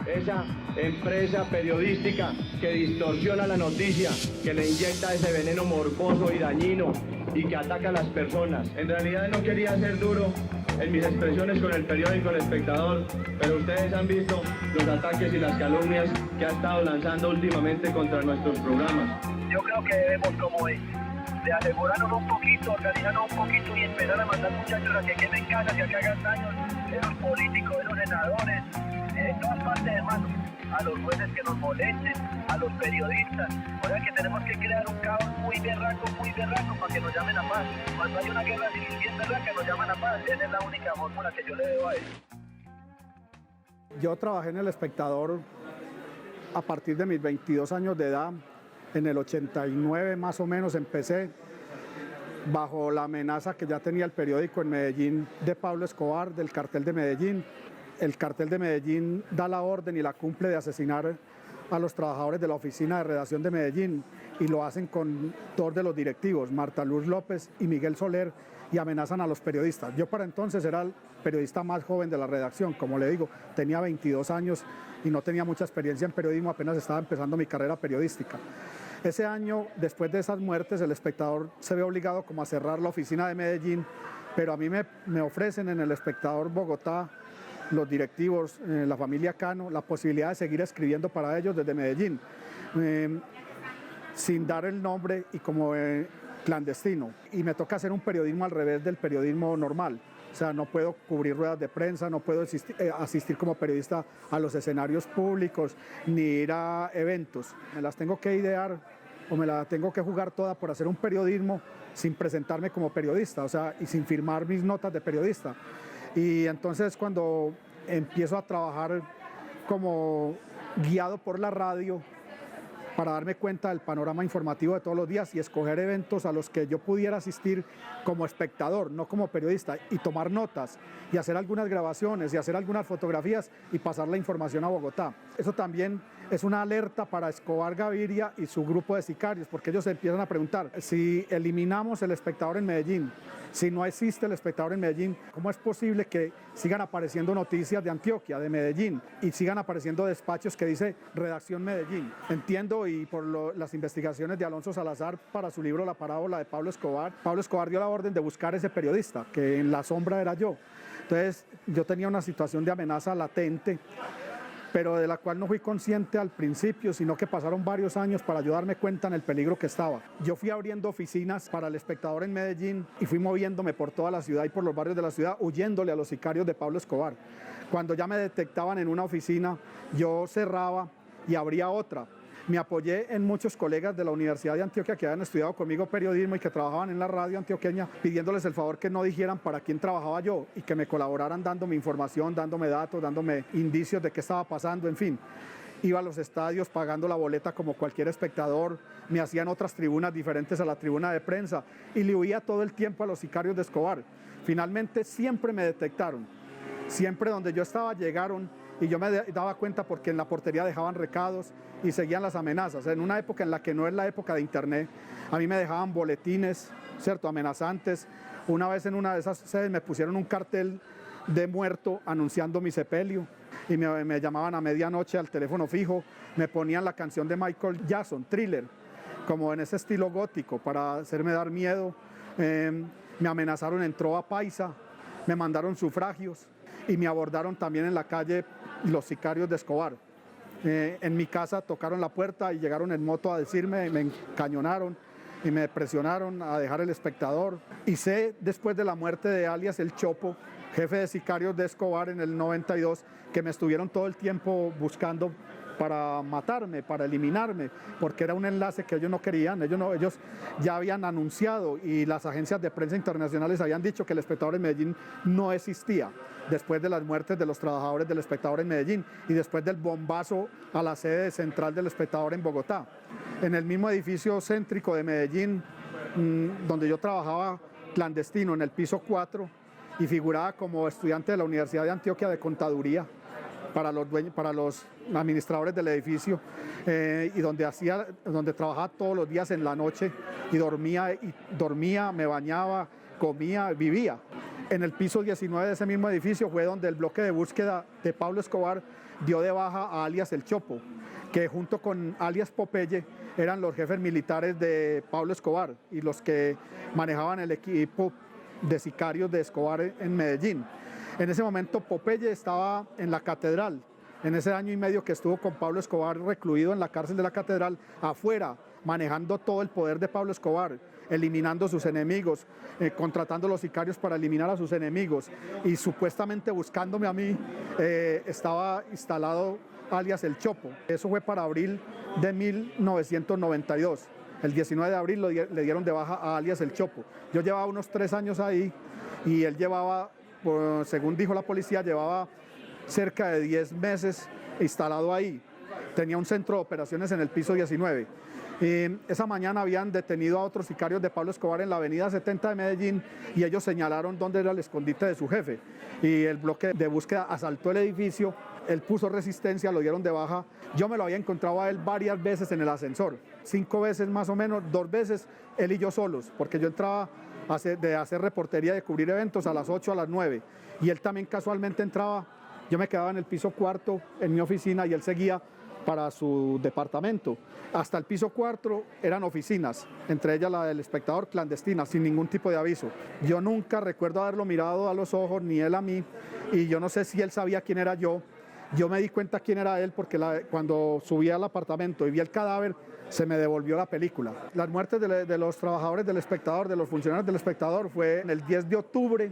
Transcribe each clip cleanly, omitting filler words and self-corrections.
esa empresa periodística que distorsiona la noticia, que le inyecta ese veneno morboso y dañino y que ataca a las personas. En realidad no quería ser duro en mis expresiones con el periódico El Espectador, pero ustedes han visto los ataques y las calumnias que ha estado lanzando últimamente contra nuestros programas. Yo creo que debemos como de asegurarnos un poquito, organizarnos un poquito y empezar a mandar muchachos a que quemen casas y a que hagan daño de los políticos, de los senadores, en todas partes, hermano, a los jueces que nos molesten, a los periodistas. O sea que tenemos que crear un caos muy berraco para que nos llamen a paz. Cuando hay una guerra civil bien berraca nos llaman a paz. Esa es la única fórmula que yo le debo a ellos. Yo trabajé en El Espectador a partir de mis 22 años de edad. En el 89 más o menos empecé bajo la amenaza que ya tenía el periódico en Medellín de Pablo Escobar, del cartel de Medellín. El cartel de Medellín da la orden y la cumple de asesinar a los trabajadores de la oficina de redacción de Medellín y lo hacen con dos de los directivos, Marta Luz López y Miguel Soler, y amenazan a los periodistas. Yo para entonces era el periodista más joven de la redacción, como le digo, tenía 22 años y no tenía mucha experiencia en periodismo, apenas estaba empezando mi carrera periodística. Ese año, después de esas muertes, El Espectador se ve obligado como a cerrar la oficina de Medellín, pero a mí me ofrecen en El Espectador Bogotá, los directivos, la familia Cano, la posibilidad de seguir escribiendo para ellos desde Medellín, sin dar el nombre y como clandestino. Y me toca hacer un periodismo al revés del periodismo normal. O sea, no puedo cubrir ruedas de prensa, no puedo asistir como periodista a los escenarios públicos, ni ir a eventos. Me las tengo que idear o me la tengo que jugar toda por hacer un periodismo sin presentarme como periodista, o sea, y sin firmar mis notas de periodista. Y entonces cuando empiezo a trabajar como guiado por la radio, para darme cuenta del panorama informativo de todos los días y escoger eventos a los que yo pudiera asistir como espectador, no como periodista, y tomar notas y hacer algunas grabaciones y hacer algunas fotografías y pasar la información a Bogotá. Eso también es una alerta para Escobar Gaviria y su grupo de sicarios, porque ellos se empiezan a preguntar, si eliminamos El Espectador en Medellín, si no existe El Espectador en Medellín, ¿cómo es posible que sigan apareciendo noticias de Antioquia, de Medellín, y sigan apareciendo despachos que dice Redacción Medellín? Entiendo, y por las investigaciones de Alonso Salazar para su libro La Parábola de Pablo Escobar dio la orden de buscar ese periodista, que en la sombra era yo. Entonces yo tenía una situación de amenaza latente, pero de la cual no fui consciente al principio, sino que pasaron varios años para yo darme cuenta en el peligro que estaba. Yo fui abriendo oficinas para El Espectador en Medellín y fui moviéndome por toda la ciudad y por los barrios de la ciudad, huyéndole a los sicarios de Pablo Escobar. Cuando ya me detectaban en una oficina, yo cerraba y abría otra. Me apoyé en muchos colegas de la Universidad de Antioquia que habían estudiado conmigo periodismo y que trabajaban en la radio antioqueña, pidiéndoles el favor que no dijeran para quién trabajaba yo y que me colaboraran dándome información, dándome datos, dándome indicios de qué estaba pasando, en fin. Iba a los estadios pagando la boleta como cualquier espectador, me hacían otras tribunas diferentes a la tribuna de prensa y le huía todo el tiempo a los sicarios de Escobar. Finalmente siempre me detectaron, siempre donde yo estaba llegaron y yo me daba cuenta porque en la portería dejaban recados y seguían las amenazas. En una época en la que no es la época de internet, a mí me dejaban boletines, ¿cierto?, amenazantes. Una vez en una de esas sedes me pusieron un cartel de muerto anunciando mi sepelio y me llamaban a medianoche al teléfono fijo, me ponían la canción de Michael Jackson, Thriller, como en ese estilo gótico para hacerme dar miedo. Me amenazaron en Trova Paisa, me mandaron sufragios y me abordaron también en la calle los sicarios de Escobar. En mi casa tocaron la puerta y llegaron en moto a decirme, me encañonaron y me presionaron a dejar El Espectador. Y sé, después de la muerte de alias El Chopo, jefe de sicarios de Escobar en el 92, que me estuvieron todo el tiempo buscando para matarme, para eliminarme, porque era un enlace que ellos no querían. Ellos ya habían anunciado y las agencias de prensa internacionales habían dicho que El Espectador en Medellín no existía, después de las muertes de los trabajadores del Espectador en Medellín y después del bombazo a la sede central del Espectador en Bogotá. En el mismo edificio céntrico de Medellín, donde yo trabajaba clandestino en el piso 4 y figuraba como estudiante de la Universidad de Antioquia de Contaduría, para los administradores del edificio, y donde trabajaba todos los días en la noche y dormía, me bañaba, comía, vivía. En el piso 19 de ese mismo edificio fue donde el bloque de búsqueda de Pablo Escobar dio de baja a alias El Chopo, que junto con alias Popeye eran los jefes militares de Pablo Escobar y los que manejaban el equipo de sicarios de Escobar en Medellín. En ese momento Popeye estaba en la catedral, en ese año y medio que estuvo con Pablo Escobar recluido en la cárcel de la catedral, afuera, manejando todo el poder de Pablo Escobar, eliminando sus enemigos, contratando los sicarios para eliminar a sus enemigos y supuestamente buscándome a mí, estaba instalado alias El Chopo. Eso fue para abril de 1992. El 19 de abril le dieron de baja a alias El Chopo. Yo llevaba unos 3 años ahí y él llevaba, según dijo la policía, llevaba cerca de 10 meses instalado ahí. Tenía un centro de operaciones en el piso 19. Esa mañana habían detenido a otros sicarios de Pablo Escobar en la avenida 70 de Medellín y ellos señalaron dónde era el escondite de su jefe. Y el bloque de búsqueda asaltó el edificio, él puso resistencia, lo dieron de baja. Yo me lo había encontrado a él varias veces en el ascensor, 5 veces más o menos, 2 veces él y yo solos, porque yo entraba de hacer reportería, de cubrir eventos a las 8, a las 9. Y él también casualmente entraba, yo me quedaba en el piso 4 en mi oficina y él seguía para su departamento. Hasta el piso 4 eran oficinas, entre ellas la del Espectador, clandestina, sin ningún tipo de aviso. Yo nunca recuerdo haberlo mirado a los ojos, ni él a mí, y yo no sé si él sabía quién era yo. Yo me di cuenta quién era él porque cuando subí al apartamento y vi el cadáver, se me devolvió la película. Las muertes de los trabajadores del Espectador, de los funcionarios del Espectador, fue en el 10 de octubre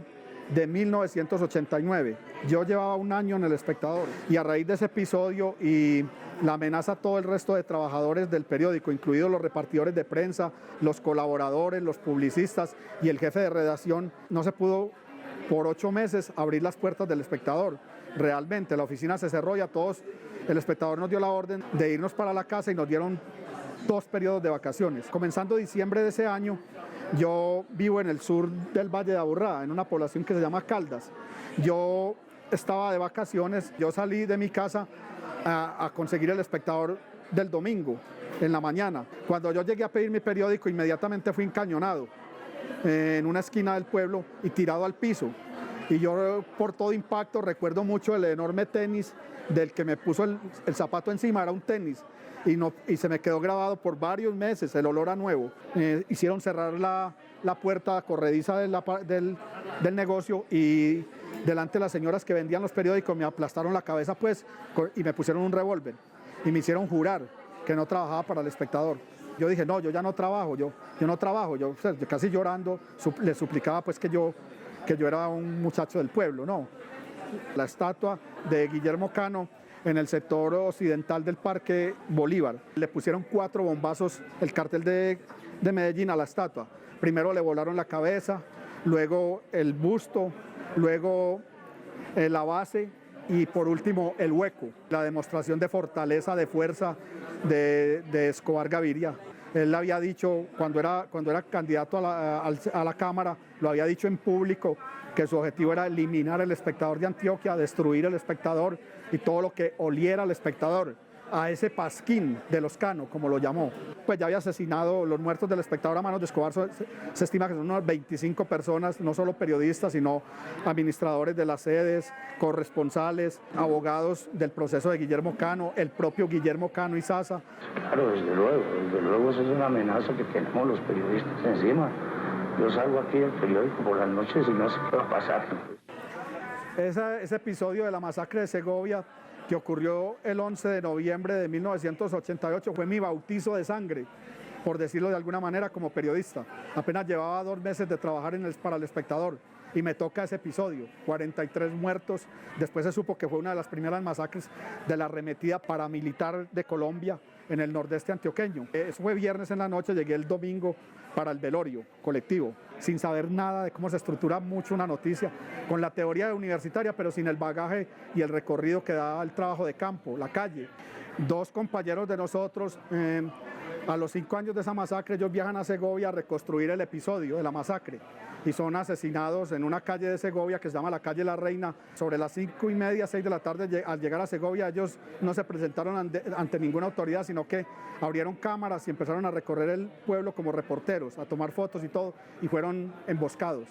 de 1989. Yo llevaba 1 año en el Espectador y a raíz de ese episodio y la amenaza a todo el resto de trabajadores del periódico, incluidos los repartidores de prensa, los colaboradores, los publicistas y el jefe de redacción, no se pudo por 8 meses abrir las puertas del Espectador. Realmente la oficina se cerró y a todos el Espectador nos dio la orden de irnos para la casa y nos dieron 2 periodos de vacaciones. Comenzando diciembre de ese año, yo vivo en el sur del Valle de Aburrá, en una población que se llama Caldas. Yo estaba de vacaciones, yo salí de mi casa a conseguir el Espectador del domingo, en la mañana. Cuando yo llegué a pedir mi periódico, inmediatamente fui encañonado en una esquina del pueblo y tirado al piso. Y yo, por todo impacto, recuerdo mucho el enorme tenis del que me puso el zapato encima, era un tenis. Y se me quedó grabado por varios meses el olor a nuevo. Hicieron cerrar la puerta corrediza del negocio y delante de las señoras que vendían los periódicos me aplastaron la cabeza pues y me pusieron un revólver y me hicieron jurar que no trabajaba para el Espectador. Yo dije, no, yo ya no trabajo, yo no trabajo. Yo casi llorando le suplicaba pues que yo era un muchacho del pueblo, no. La estatua de Guillermo Cano en el sector occidental del Parque Bolívar. Le pusieron 4 bombazos el cartel de Medellín a la estatua. Primero le volaron la cabeza, luego el busto, luego la base y por último el hueco. La demostración de fortaleza, de fuerza de Escobar Gaviria. Él había dicho, cuando era candidato a la Cámara, lo había dicho en público, que su objetivo era eliminar el Espectador de Antioquia, destruir el Espectador y todo lo que oliera al Espectador, a ese pasquín de los Cano, como lo llamó. Pues ya había asesinado los muertos del Espectador a manos de Escobar, se estima que son unas 25 personas, no solo periodistas, sino administradores de las sedes, corresponsales, abogados del proceso de Guillermo Cano, el propio Guillermo Cano y Sasa. Claro, desde luego eso es una amenaza que tenemos los periodistas encima. Yo salgo aquí del periódico por las noches y no sé qué va a pasar. Ese episodio de la masacre de Segovia, que ocurrió el 11 de noviembre de 1988, fue mi bautizo de sangre, por decirlo de alguna manera, como periodista. Apenas llevaba 2 meses de trabajar para el Espectador y me toca ese episodio, 43 muertos. Después se supo que fue una de las primeras masacres de la arremetida paramilitar de Colombia en el nordeste antioqueño. Eso fue viernes en la noche, llegué el domingo para el velorio colectivo, sin saber nada de cómo se estructura mucho una noticia, con la teoría universitaria, pero sin el bagaje y el recorrido que da el trabajo de campo, la calle. 2 compañeros de nosotros, a los 5 años de esa masacre, ellos viajan a Segovia a reconstruir el episodio de la masacre y son asesinados en una calle de Segovia que se llama la calle La Reina. Sobre las 5:30, 6 de la tarde, al llegar a Segovia, ellos no se presentaron ante ninguna autoridad, sino que abrieron cámaras y empezaron a recorrer el pueblo como reporteros, a tomar fotos y todo, y fueron emboscados.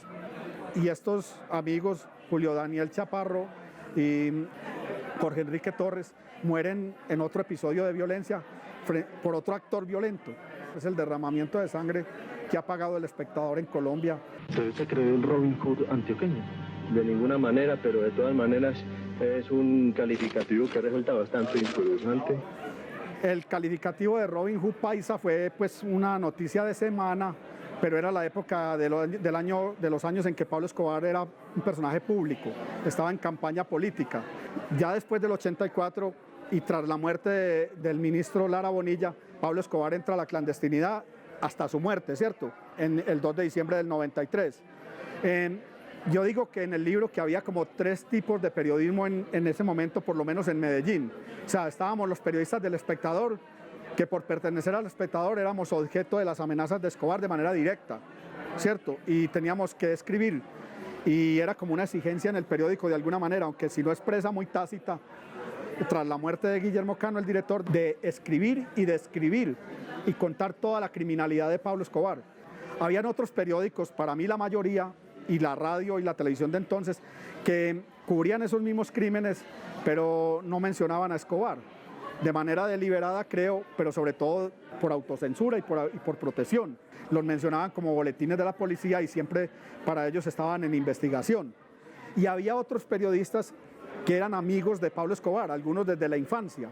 y estos amigos, Julio Daniel Chaparro y Jorge Enrique Torres, mueren en otro episodio de violencia por otro actor violento. Es el derramamiento de sangre que ha pagado El Espectador en Colombia. ¿Usted se cree el Robin Hood antioqueño? De ninguna manera, pero de todas maneras es un calificativo que resulta bastante interesante. El calificativo de Robin Hood paisa fue pues una noticia de semana, pero era la época de los años en que Pablo Escobar era un personaje público, estaba en campaña política. Ya después del 84 y tras la muerte del ministro Lara Bonilla, Pablo Escobar entra a la clandestinidad hasta su muerte, ¿cierto? En el 2 de diciembre del 93. Yo digo que en el libro que había como 3 tipos de periodismo en ese momento, por lo menos en Medellín. O sea, estábamos los periodistas del Espectador, que por pertenecer al Espectador éramos objeto de las amenazas de Escobar de manera directa, ¿cierto? Y teníamos que escribir, y era como una exigencia en el periódico de alguna manera, aunque si no expresa muy tácita, tras la muerte de Guillermo Cano, el director, de escribir y describir y contar toda la criminalidad de Pablo Escobar. Habían otros periódicos, para mí la mayoría, y la radio y la televisión de entonces, que cubrían esos mismos crímenes, pero no mencionaban a Escobar, de manera deliberada creo, pero sobre todo por autocensura y por protección. Los mencionaban como boletines de la policía y siempre para ellos estaban en investigación. Y había otros periodistas que eran amigos de Pablo Escobar, algunos desde la infancia,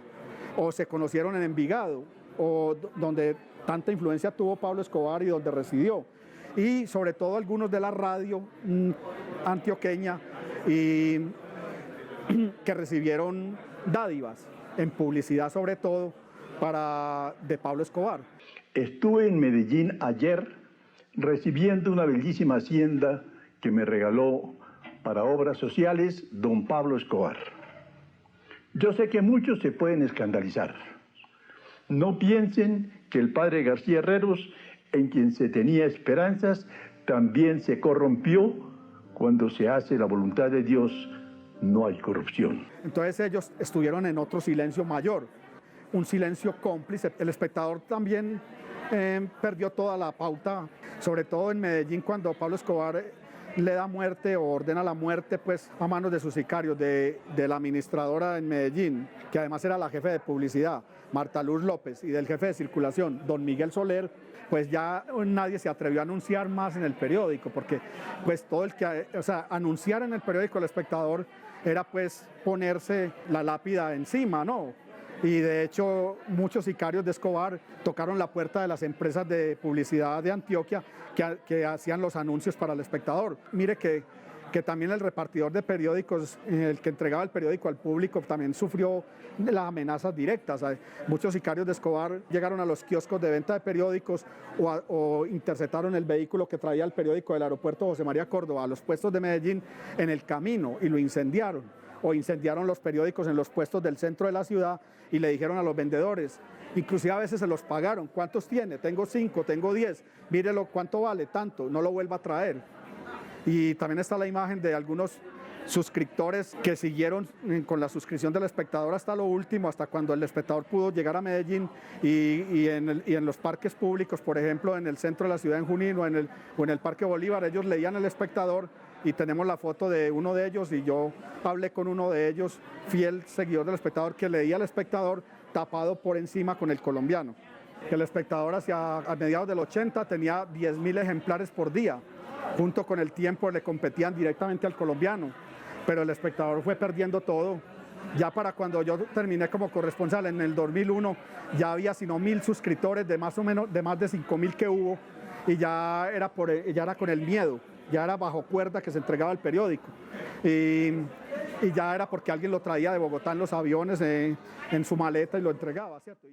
o se conocieron en Envigado, o donde tanta influencia tuvo Pablo Escobar y donde residió. Y sobre todo algunos de la radio antioqueña y que recibieron dádivas en publicidad sobre todo de Pablo Escobar. Estuve en Medellín ayer recibiendo una bellísima hacienda que me regaló para obras sociales don Pablo Escobar. Yo sé que muchos se pueden escandalizar. No piensen que el padre García Herreros, en quien se tenía esperanzas, también se corrompió. Cuando se hace la voluntad de Dios, no hay corrupción. Entonces ellos estuvieron en otro silencio mayor, un silencio cómplice. El Espectador también perdió toda la pauta, sobre todo en Medellín, cuando Pablo Escobar le da muerte o ordena la muerte pues, a manos de sus sicarios, de la administradora en Medellín, que además era la jefe de publicidad, Marta Luz López, y del jefe de circulación, don Miguel Soler. Pues ya nadie se atrevió a anunciar más en el periódico, porque pues todo el que, o sea, anunciar en el periódico El Espectador era pues ponerse la lápida encima, ¿no? Y de hecho muchos sicarios de Escobar tocaron la puerta de las empresas de publicidad de Antioquia que hacían los anuncios para El Espectador. Mire que también el repartidor de periódicos, el que entregaba el periódico al público, también sufrió las amenazas directas. Muchos sicarios de Escobar llegaron a los kioscos de venta de periódicos o interceptaron el vehículo que traía el periódico del aeropuerto José María Córdoba a los puestos de Medellín en el camino y lo incendiaron. O incendiaron los periódicos en los puestos del centro de la ciudad y le dijeron a los vendedores, inclusive a veces se los pagaron, ¿cuántos tiene? Tengo 5, tengo 10, mírelo, ¿cuánto vale? Tanto, no lo vuelva a traer. Y también está la imagen de algunos suscriptores que siguieron con la suscripción del Espectador hasta lo último, hasta cuando el Espectador pudo llegar a Medellín y en los parques públicos, por ejemplo, en el centro de la ciudad en Junín o en el Parque Bolívar, ellos leían el Espectador y tenemos la foto de uno de ellos y yo hablé con uno de ellos, fiel seguidor del Espectador, que leía el Espectador tapado por encima con el colombiano. El Espectador a mediados del 80 tenía 10.000 ejemplares por día. Junto con el Tiempo le competían directamente al colombiano, pero el Espectador fue perdiendo todo. Ya para cuando yo terminé como corresponsal en el 2001, ya había sino 1.000 suscriptores de más de 5.000 que hubo, y ya era con el miedo, ya era bajo cuerda que se entregaba el periódico. Y ya era porque alguien lo traía de Bogotá en los aviones, en su maleta y lo entregaba, ¿cierto?